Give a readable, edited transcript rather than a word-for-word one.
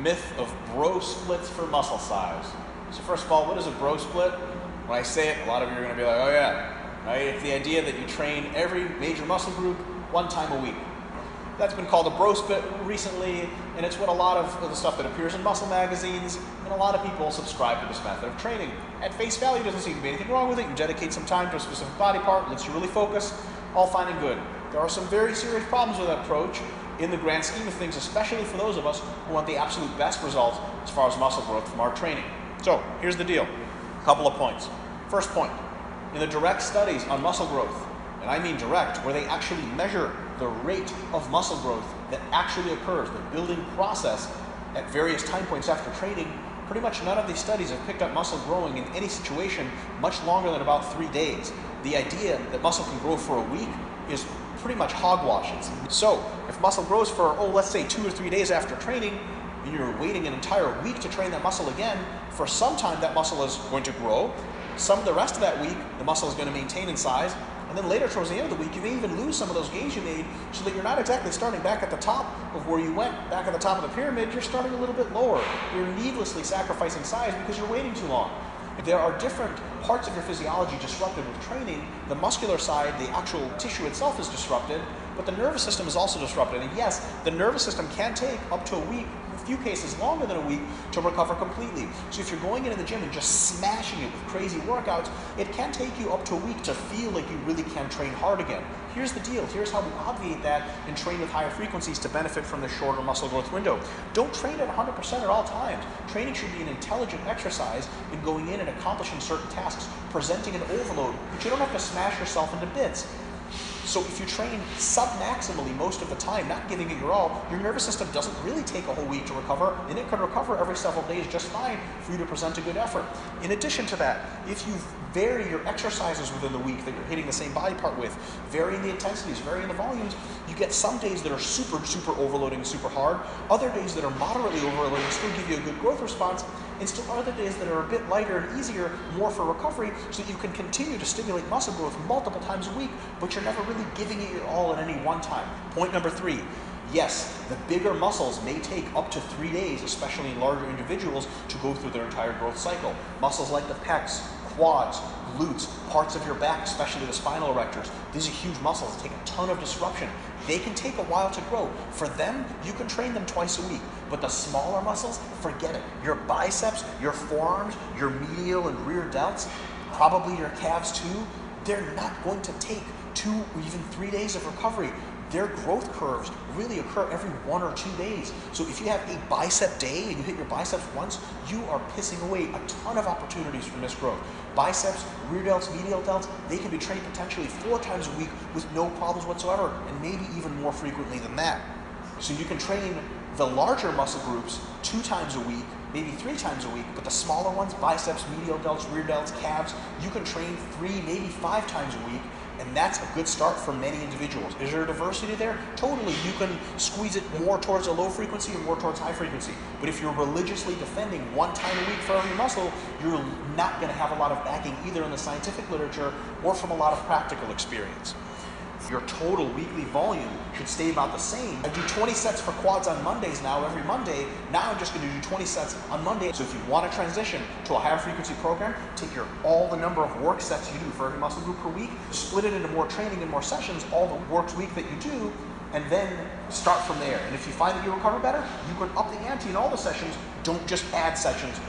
myth of bro splits for muscle size. So first of all, what is a bro split? When I say it, a lot of you are going to be like, oh yeah, right? It's the idea that you train every major muscle group one time a week. That's been called a bro split recently, and it's what a lot of the stuff that appears in muscle magazines, and a lot of people subscribe to this method of training. At face value, doesn't seem to be anything wrong with it. You dedicate some time to a specific body part, lets you really focus, all fine and good. There are some very serious problems with that approach in the grand scheme of things, especially for those of us who want the absolute best results as far as muscle growth from our training. So here's the deal, a couple of points. First point, in the direct studies on muscle growth, and I mean direct, where they actually measure the rate of muscle growth that actually occurs, the building process at various time points after training, pretty much none of these studies have picked up muscle growing in any situation much longer than about 3 days. The idea that muscle can grow for a week is pretty much hogwash. So if muscle grows for, let's say 2 or 3 days after training, and you're waiting an entire week to train that muscle again, for some time that muscle is going to grow. Some of the rest of that week, the muscle is going to maintain in size, and then later towards the end of the week, you may even lose some of those gains you made so that you're not exactly starting back at the top of where you went, back at the top of the pyramid, you're starting a little bit lower. You're needlessly sacrificing size because you're waiting too long. There are different parts of your physiology disrupted with training. The muscular side, the actual tissue itself is disrupted, but the nervous system is also disrupted. And yes, the nervous system can take up to a week, in a few cases longer than a week, to recover completely. So if you're going into the gym and just smashing it with crazy workouts, it can take you up to a week to feel like you really can train hard again. Here's the deal. Here's how we obviate that and train with higher frequencies to benefit from the shorter muscle growth window. Don't train at 100% at all times. Training should be an intelligent exercise in going in and accomplishing certain tasks, presenting an overload, but you don't have to smash yourself into bits. So if you train sub-maximally most of the time, not giving it your all, your nervous system doesn't really take a whole week to recover, and it can recover every several days just fine for you to present a good effort. In addition to that, if you vary your exercises within the week that you're hitting the same body part with, varying the intensities, varying the volumes, you get some days that are super overloading, super hard, other days that are moderately overloading, still give you a good growth response, and still other days that are a bit lighter and easier, more for recovery, so that you can continue to stimulate muscle growth multiple times a week, but you're never really giving it your all at any one time. Point number 3, yes, the bigger muscles may take up to 3 days, especially in larger individuals, to go through their entire growth cycle. Muscles like the pecs, quads, glutes, parts of your back, especially the spinal erectors. These are huge muscles that take a ton of disruption. They can take a while to grow. For them, you can train them twice a week. But the smaller muscles, forget it. Your biceps, your forearms, your medial and rear delts, probably your calves too, they're not going to take 2 or even 3 days of recovery. Their growth curves really occur every 1 or 2 days. So if you have a bicep day and you hit your biceps once, you are pissing away a ton of opportunities for missed growth. Biceps, rear delts, medial delts, they can be trained potentially 4 times a week with no problems whatsoever, and maybe even more frequently than that. So you can train the larger muscle groups 2 times a week, maybe 3 times a week, but the smaller ones, biceps, medial delts, rear delts, calves, you can train 3, maybe 5 times a week, and that's a good start for many individuals. Is there a diversity there? Totally. You can squeeze it more towards a low frequency and more towards high frequency. But if you're religiously defending 1 time a week for every muscle, you're not going to have a lot of backing either in the scientific literature or from a lot of practical experience. Your total weekly volume should stay about the same. I do 20 sets for quads on Mondays now, every Monday. Now I'm just going to do 20 sets on Monday. So if you want to transition to a higher frequency program, take all the number of work sets you do for every muscle group per week, split it into more training and more sessions, all the work week that you do, and then start from there. And if you find that you recover better, you can up the ante in all the sessions. Don't just add sessions.